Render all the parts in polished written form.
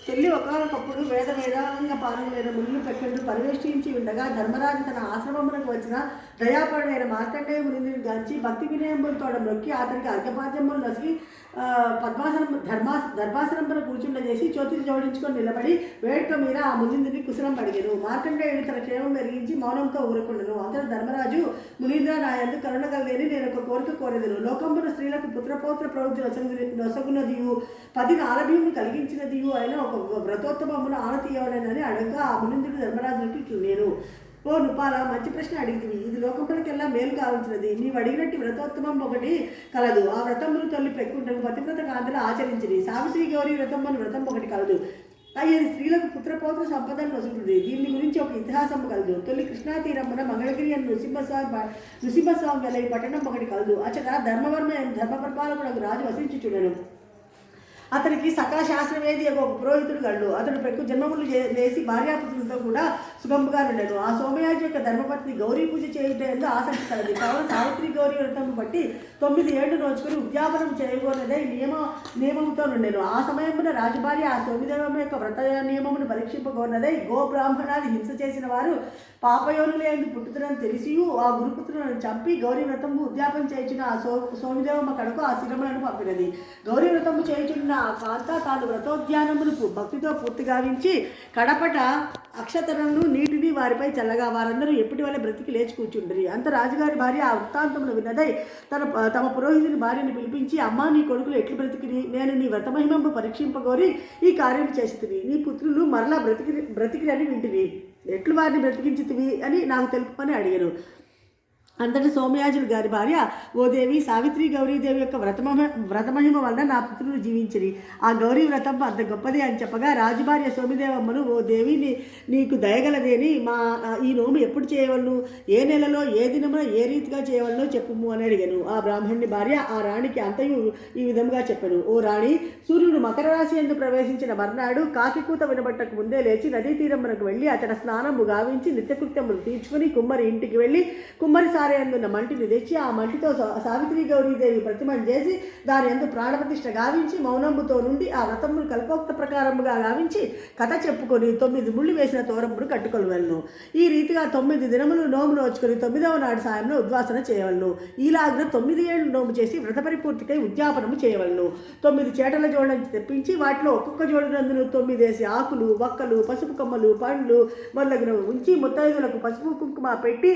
చెల్లి ఒకనొకప్పుడు వేదాంగ పారంలైన ముళ్ళు పెట్టెండు పరివేష్టించి ఉండగా ధర్మరాజు తన ఆశ్రమమునకు వచ్చిన దయాపరుడైన మార్కండేయ మునిని గాంచి భక్తి వినయములతో నొక్కి అతనికి అర్ఘపాద్యములు నసిగి దర్భాసనంపన కూర్చుండజేసి చేతులు జోడించుకొని నిలబడి వేడుక మీద ఆ మునిందుని కుశలం అడిగారు. మార్కండేయుడు తన క్షేమం మెరిగించి మౌనంతో ఊరుకుండను. అంతట ధర్మరాజు, మునీంద్ర, నా యందు కరుణ కలిగేని నేను ఒక కోరిక కోరెదను. లోకంబున స్త్రీలకు పుత్రపౌత్ర ప్రవృత్తి నొసగునదియు 10 నాలభీములు కలిగించినదియు అయిన ఒక వ్రతోత్తమమును ఆనతీయవలెనని అడగగా ఆ మునింద్రుడు ధర్మరాజునికి ఇట్లు నేను, ఓ నుపాల, మంచి ప్రశ్న అడిగితివి. ఇది లోకంపలకెల్లా మేలు కావాల్సినది. నీవు అడిగినట్టు వ్రతోత్తమం ఒకటి కలదు. ఆ వ్రతములు తొలి పెక్కుంటను పతివ్రత కాంతలు ఆచరించింది. సావిత్రి గౌరీ వ్రతం అని వ్రతం ఒకటి కలదు. అయ్యేది స్త్రీలకు పుత్రపౌత్ర సంపదను వసుకుంటుంది. దీని గురించి ఒక ఇతిహాసం కలదు. తొలి కృష్ణా తీరమున మంగళగిరి అని నృసింహస్వామి వెలై పట్టణం ఒకటి కలదు. అచ్చట ధర్మవర్మ ధర్మపరిపాలకుడు రాజు వసించుచుడను. అతనికి సకల శాస్త్రవేది ఒక పురోహితుడు గలడు. అతడు పెక్కు జన్మములు చేసి భార్యాపుత్రులతో కూడా సుగంపుగా ఉండను. ఆ సోమయాజి యొక్క ధర్మపత్ని గౌరీ పూజ చేయటంలో ఆసక్తి కలది. కావున సావిత్రి గౌరీ వ్రతం బట్టి 9 ఏళ్లు నోచుకుని ఉద్యాపనం చేయబోనదే నియమంతో నుండెను. ఆ సమయమున రాజభార్య ఆ సోమిదేవమ్మ యొక్క వ్రత నియమమును పరీక్షింపగోనదే గో బ్రాహ్మణాన్ని హింస చేసిన వారు పాపయోనులేందు పుట్టుతురని తెలిసియు ఆ గురుపుత్రులను చంపి గౌరీ వ్రతము ఉద్యాపన చేయించిన ఆ సోమిదేవమ్మ కడకు ఆ శిరములను పంపినది. గౌరీ వ్రతము చేయించున్న ఆ కాంత తాను వ్రతోద్యానమును భక్తితో పూర్తి గావించి కడపట అక్షతలను నీటిని వారిపై చల్లగా వారందరూ ఎప్పటి వల్ల బ్రతికి లేచి కూర్చుండ్రి. అంత రాజుగారి భార్య ఆ వృత్తాంతమును విన్నదై తమ పురోహితుని భార్యను పిలిపించి, అమ్మా, నీ కొడుకులు ఎట్లు బ్రతికిరి? నేను నీ వ్రతమహిమము పరీక్షింపగోరి ఈ కార్యం చేసితివి. నీ పుత్రులు మరలా బ్రతికిరని వింటివి. ఎట్లు వారిని బ్రతికించితివి అని నాకు తెలుపమని అడిగారు. అంతటి సోమయాజులు గారి భార్య, ఓ దేవి, సావిత్రి గౌరీదేవి యొక్క వ్రతమహిమ వలన నా పుత్రులు జీవించిరి. ఆ గౌరీ వ్రతం అంత గొప్పది అని చెప్పగా రాజుభార్య సోమిదేవమ్మను, ఓ దేవి, నీకు దయగలదేని ఈ నోము ఎప్పుడు చేయవలను, ఏ నెలలో, ఏ దినమున, ఏ రీతిగా చేయవలనో చెప్పుము అని అడిగాను. ఆ బ్రాహ్మణుని భార్య ఆ రాణికి అంతయు ఈ విధంగా చెప్పాను. ఓ రాణి, సూర్యుడు మకర రాశి యందు ప్రవేశించిన మర్నాడు కాకికూత వినబట్టకు ముందే లేచి నదీ తీరమునకు వెళ్ళి అతడ స్నానము గావించి నిత్యకృత్యములు తీర్చుకుని కుమ్మరి ఇంటికి వెళ్ళి కుమ్మరి అందున్న మంటిని తెచ్చి ఆ మంటితో సావిత్రి గౌరీదేవి ప్రతిమను చేసి దాని యందు ప్రాణప్రతిష్ఠ గావించి మౌనంబుతో నుండి ఆ వ్రతమును కల్పోక్త ప్రకారముగా గావించి కథ చెప్పుకొని 9 ముళ్ళు వేసిన తోరంపును కట్టుకొనవలను. ఈ రీతిగా 9 దినములు నోము నోచుకొని 9వ నాడు సాయంలో ఉద్వాసన చేయవలను. ఈలాగ్న 9 ఏళ్ళు నోము చేసి వ్రత పరిపూర్తికై ఉద్యాపనము చేయవలను. 9 చేటల జోడని తెప్పించి వాటిలో ఒక్కొక్క జోడినందును 9 ఆకులు, వక్కలు, పసుపు కొమ్మలు, పండ్లు మొదలగునవి ఉంచి ముత్తైదులకు పసుపు కుంకుమ పెట్టి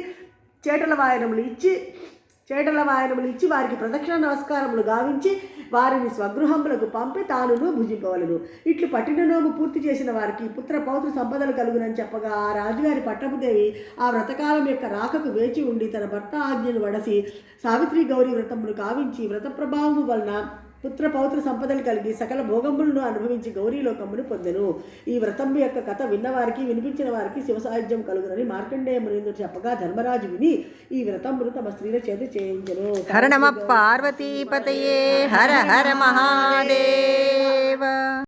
చేటల వాయనములు ఇచ్చి వారికి ప్రదక్షిణ నమస్కారములు గావించి వారిని స్వగృహములకు పంపి తానును భుజింపవలను. ఇట్లు పట్టిన నోము పూర్తి చేసిన వారికి పుత్ర పౌత్ర సంపదలు కలుగునని చెప్పగా ఆ రాజుగారి పట్టపుదేవి ఆ వ్రతకాలం యొక్క రాకకు వేచి ఉండి తన భర్త ఆజ్ఞను వడసి సావిత్రి గౌరీ వ్రతమును కావించి వ్రత ప్రభావము వలన పుత్ర పౌత్ర సంపదలు కలిగి సకల భోగములను అనుభవించి గౌరీలోకమును పొందెను. ఈ వ్రతం యొక్క కథ విన్నవారికి వినిపించిన వారికి శివసాయుధ్యం కలుగునని మార్కండేయ మునీంద్రుడు చెప్పగా ధర్మరాజు విని ఈ వ్రతమును తమ స్త్రీల చేత చేయించెను. హర నమః పార్వతీపతయే హర హర మహాదేవ.